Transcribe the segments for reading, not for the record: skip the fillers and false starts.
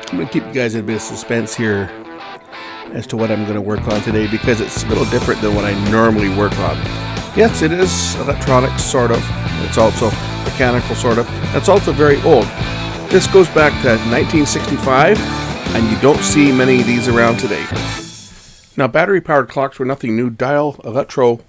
I'm going to keep you guys in a bit of suspense here as to what I'm going to work on today, because it's a little different than what I normally work on. Yes, it is electronic, sort of. It's also mechanical, sort of. It's also very old. This goes back to 1965, and you don't see many of these around today. Now, battery-powered clocks were nothing new. Dial Electro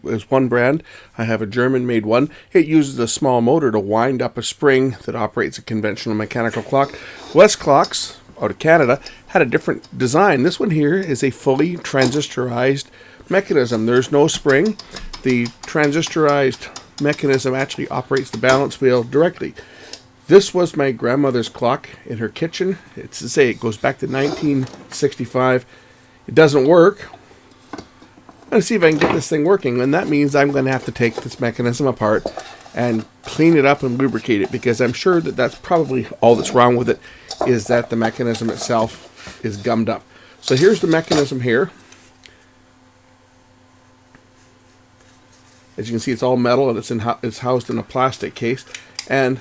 is one brand. I have a German-made one. It uses a small motor to wind up a spring that operates a conventional mechanical clock. Westclox, out of Canada, had a different design. This one here is a fully transistorized mechanism. There's no spring. The transistorized mechanism actually operates the balance wheel directly. This was my grandmother's clock in her kitchen. It's to say it goes back to 1965. It doesn't work. I'm going to see if I can get this thing working, and that means I'm going to have to take this mechanism apart and clean it up and lubricate it, because I'm sure that that's probably all that's wrong with it, is that the mechanism itself is gummed up. So here's the mechanism here. As you can see, it's all metal, and it's housed in a plastic case. And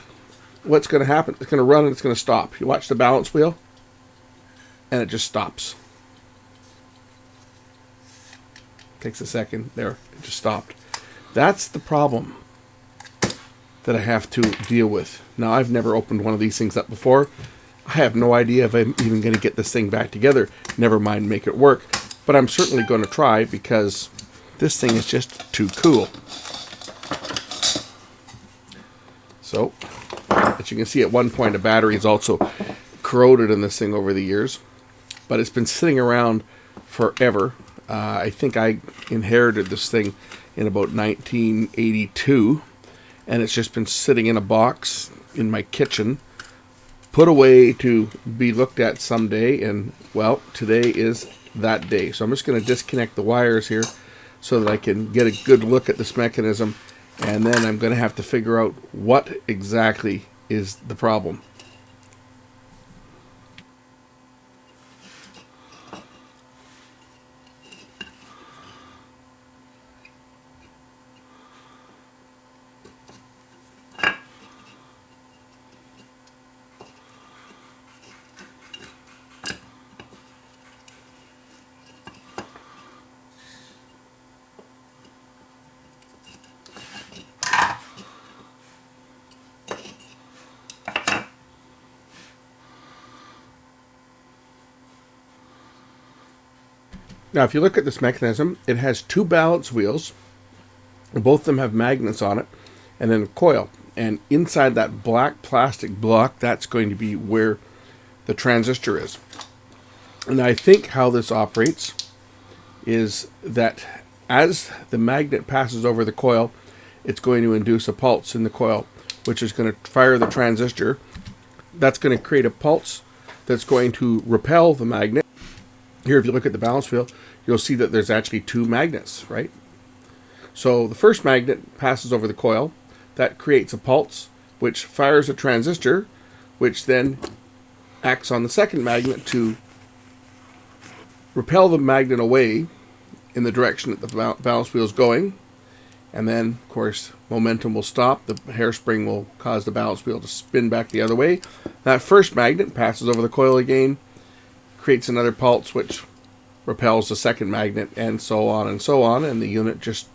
what's going to happen? It's going to run and it's going to stop. You watch the balance wheel, and it just stops. Takes a second. There, it just stopped. That's the problem that I have to deal with. Now, I've never opened one of these things up before. I have no idea if I'm even going to get this thing back together. Never mind make it work. But I'm certainly going to try, because this thing is just too cool. So, as you can see, at one point a battery is also corroded in this thing over the years. But it's been sitting around forever. I think I inherited this thing in about 1982, and it's just been sitting in a box in my kitchen, put away to be looked at someday, and, well, today is that day. So I'm just going to disconnect the wires here so that I can get a good look at this mechanism, and then I'm going to have to figure out what exactly is the problem. Now, if you look at this mechanism, it has two balance wheels. Both of them have magnets on it, and then a coil. And inside that black plastic block, that's going to be where the transistor is. And I think how this operates is that as the magnet passes over the coil, it's going to induce a pulse in the coil, which is going to fire the transistor. That's going to create a pulse that's going to repel the magnet. Here, if you look at the balance wheel, you'll see that there's actually two magnets, right? So the first magnet passes over the coil. That creates a pulse, which fires a transistor, which then acts on the second magnet to repel the magnet away in the direction that the balance wheel is going. And then, of course, momentum will stop. The hairspring will cause the balance wheel to spin back the other way. That first magnet passes over the coil again, creates another pulse, which repels the second magnet, and so on, and the unit just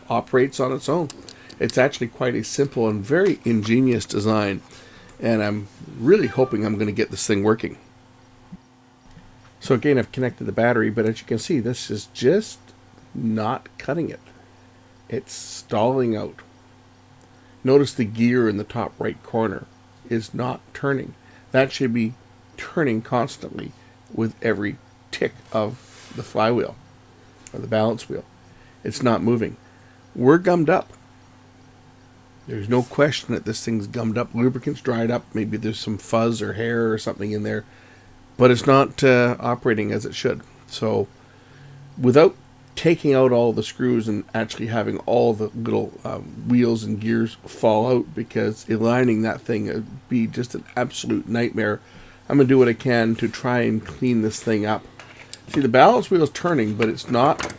operates on its own. It's actually quite a simple and very ingenious design, and I'm really hoping I'm going to get this thing working. So again, I've connected the battery, but as you can see, this is just not cutting it. It's stalling out. Notice the gear in the top right corner is not turning. That should be turning constantly with every tick of the flywheel or the balance wheel. It's not moving. We're gummed up. There's no question that this thing's gummed up. Lubricant's dried up. Maybe there's some fuzz or hair or something in there, but it's not operating as it should. So without taking out all the screws and actually having all the little wheels and gears fall out, because aligning that thing would be just an absolute nightmare, I'm going to do what I can to try and clean this thing up. See, the balance wheel is turning, but it's not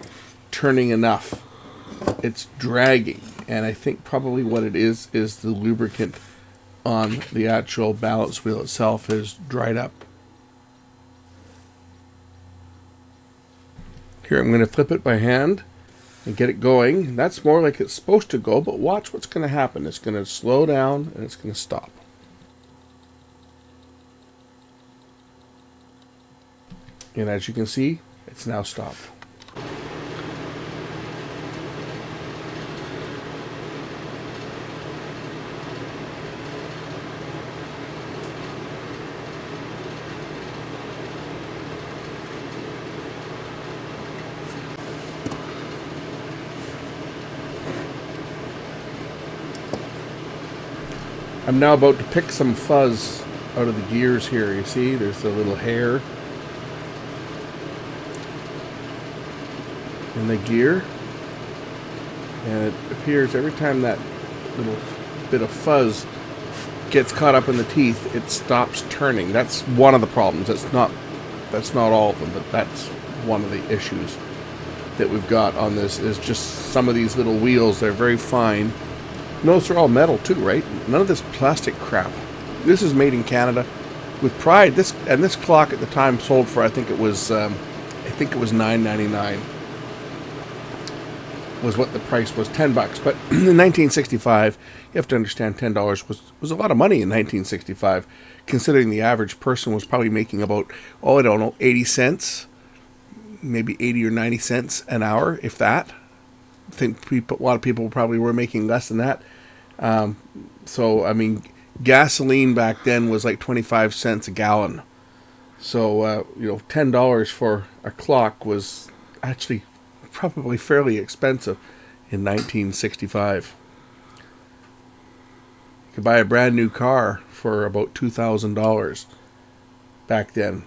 turning enough. It's dragging, and I think probably what it is the lubricant on the actual balance wheel itself is dried up. Here I'm going to flip it by hand and get it going. That's more like it's supposed to go, but watch what's going to happen. It's going to slow down and it's going to stop. And as you can see, it's now stopped. I'm now about to pick some fuzz out of the gears here. You see, there's the little hair in the gear. And it appears every time that little bit of fuzz gets caught up in the teeth, it stops turning. That's one of the problems. That's not all of them, but that's one of the issues that we've got on this, is just some of these little wheels. They're very fine. Notice they're all metal too, right? None of this plastic crap. This is made in Canada with pride. This clock at the time sold for, I think it was $9.99 was what the price was, $10. But in 1965, you have to understand $10 was a lot of money in 1965, considering the average person was probably making about, 80 cents, maybe 80 or 90 cents an hour, if that. I think a lot of people probably were making less than that. So, I mean, gasoline back then was like 25 cents a gallon. So, $10 for a clock was actually probably fairly expensive in 1965. You could buy a brand new car for about $2,000 back then.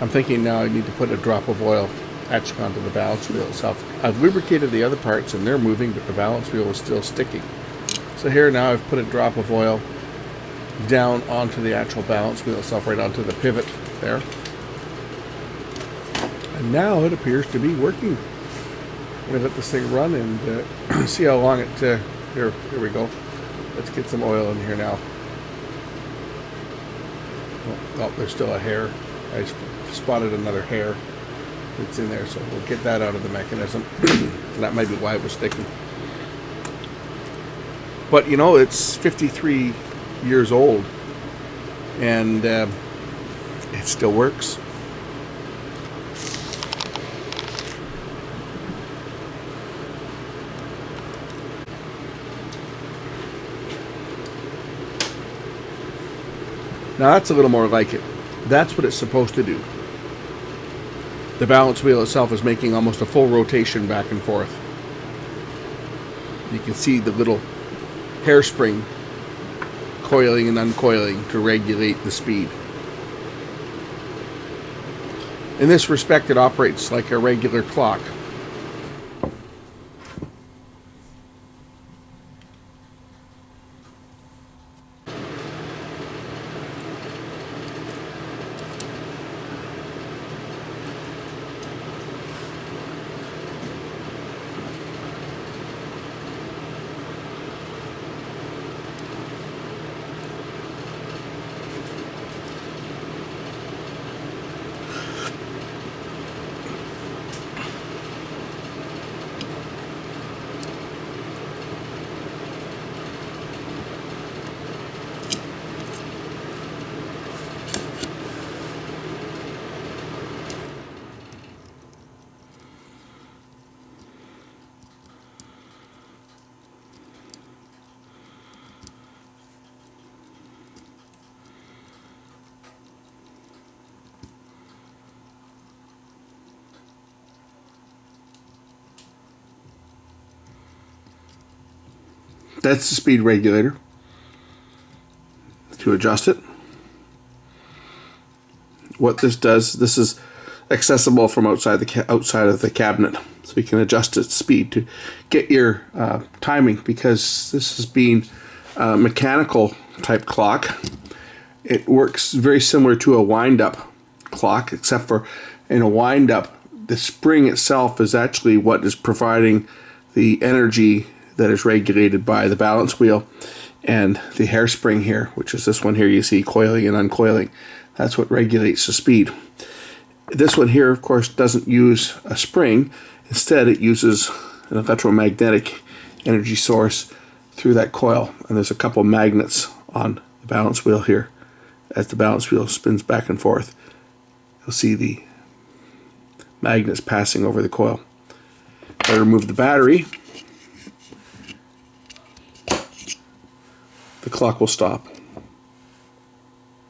I'm thinking now I need to put a drop of oil etching onto the balance wheel itself. I've lubricated the other parts and they're moving, but the balance wheel is still sticking. So here now I've put a drop of oil down onto the actual balance wheel itself, right onto the pivot there. And now it appears to be working. I'm going to let this thing run and see how long it... here we go. Let's get some oil in here now. Oh, there's still a hair. I spotted another hair that's in there, so we'll get that out of the mechanism. That might be why it was sticking. But you know, it's 53 years old and it still works. Now that's a little more like it. That's what it's supposed to do. The balance wheel itself is making almost a full rotation back and forth. You can see the little hairspring coiling and uncoiling to regulate the speed. In this respect, it operates like a regular clock. That's the speed regulator to adjust it. What this does, this is accessible from outside of the cabinet, so you can adjust its speed to get your timing, because this is being a mechanical type clock. It works very similar to a wind-up clock, except for in a wind-up, the spring itself is actually what is providing the energy that is regulated by the balance wheel, and the hairspring here, which is this one here you see coiling and uncoiling, that's what regulates the speed. This one here, of course, doesn't use a spring. Instead, it uses an electromagnetic energy source through that coil, and there's a couple magnets on the balance wheel here. As the balance wheel spins back and forth, you'll see the magnets passing over the coil. If I remove the battery, the clock will stop,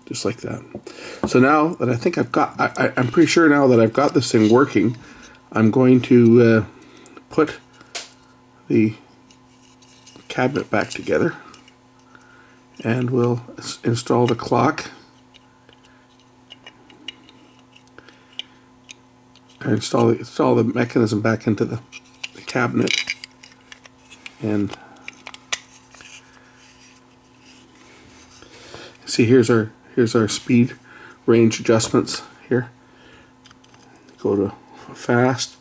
just like that. So now that I think I've got, I'm pretty sure now that I've got this thing working, I'm going to put the cabinet back together, and we'll install the clock. Install the mechanism back into the cabinet, and see, here's our speed range adjustments here. Go to fast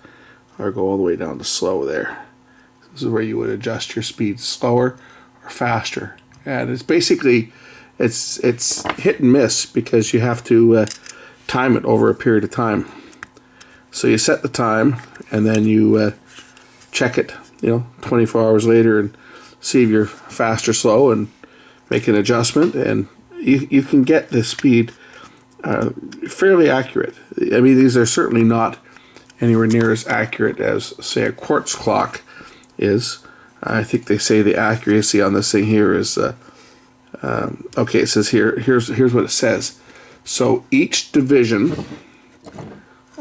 or go all the way down to slow there. This is where you would adjust your speed, slower or faster. And it's basically, it's hit and miss, because you have to time it over a period of time. So you set the time and then you check it, 24 hours later, and see if you're fast or slow and make an adjustment, and you can get the speed fairly accurate. I mean, these are certainly not anywhere near as accurate as, say, a quartz clock is. I think they say the accuracy on this thing here is okay. It says here's what it says. So each division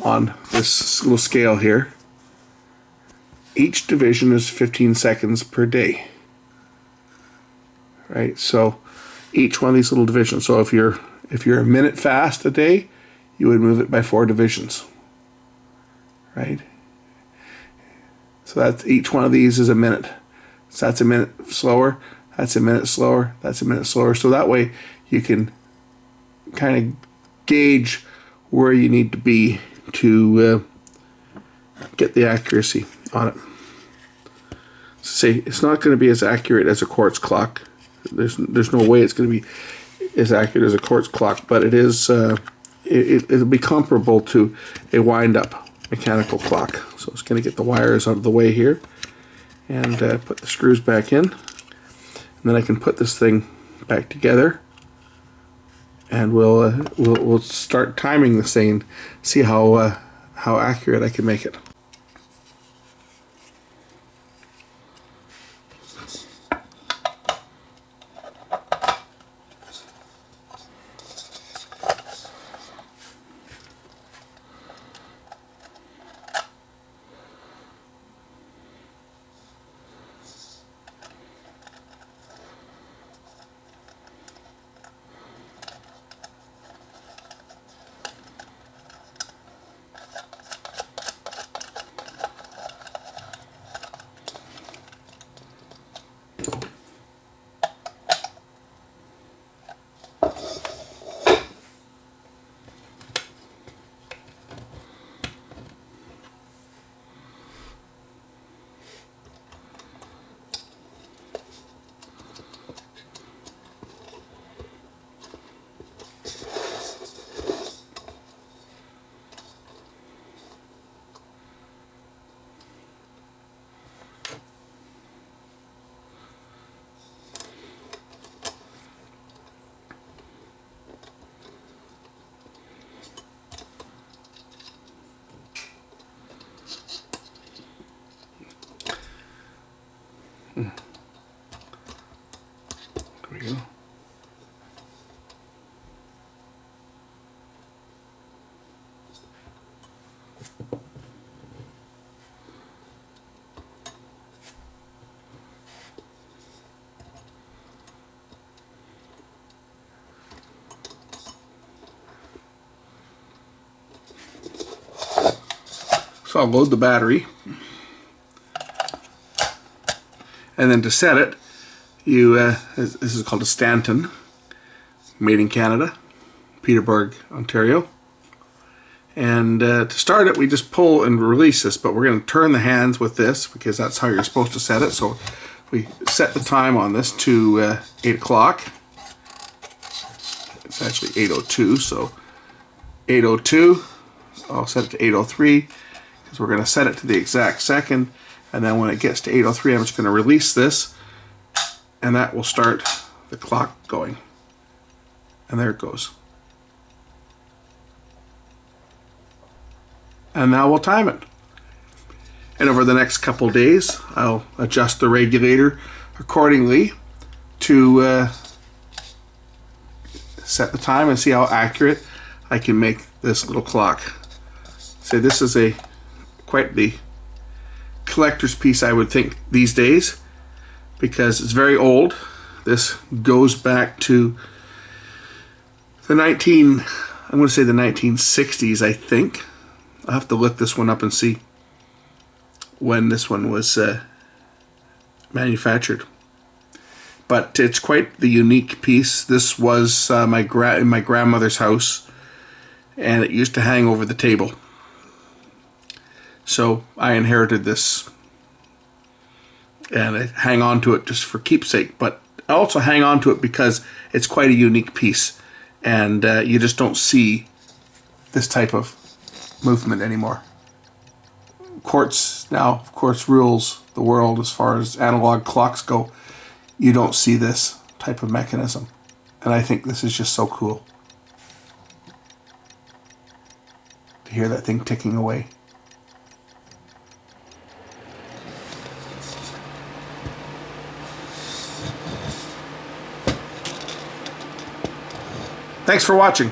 on this little scale here, each division is 15 seconds per day. Right? So each one of these little divisions. So if you're a minute fast a day, you would move it by 4 divisions, right? So that's, each one of these is a minute. So that's a minute slower, that's a minute slower, that's a minute slower. So that way you can kind of gauge where you need to be to get the accuracy on it. So say it's not going to be as accurate as a quartz clock. There's no way it's going to be as accurate as a quartz clock, but it is. It'll be comparable to a wind-up mechanical clock. So it's going to get the wires out of the way here, and put the screws back in, and then I can put this thing back together, and we'll start timing this thing and see how accurate I can make it. There we go. So I'll load the battery, and then to set it, this is called a Stanton, made in Canada, Peterborough, Ontario. And to start it, we just pull and release this, but we're going to turn the hands with this because that's how you're supposed to set it. So we set the time on this to 8 o'clock. It's actually 8:02, so 8:02. I'll set it to 8:03 because we're going to set it to the exact second. And then when it gets to 8:03, I'm just going to release this, and that will start the clock going. And there it goes. And now we'll time it. And over the next couple days, I'll adjust the regulator accordingly to set the time and see how accurate I can make this little clock. So this is quite the collector's piece, I would think, these days, because it's very old. This goes back to the 1960s, I think. I'll have to look this one up and see when this one was manufactured. But it's quite the unique piece. This was in my grandmother's house, and it used to hang over the table. So I inherited this, and I hang on to it just for keepsake, but I also hang on to it because it's quite a unique piece, and you just don't see this type of movement anymore. Quartz now, of course, rules the world as far as analog clocks go. You don't see this type of mechanism, and I think this is just so cool to hear that thing ticking away. Thanks for watching.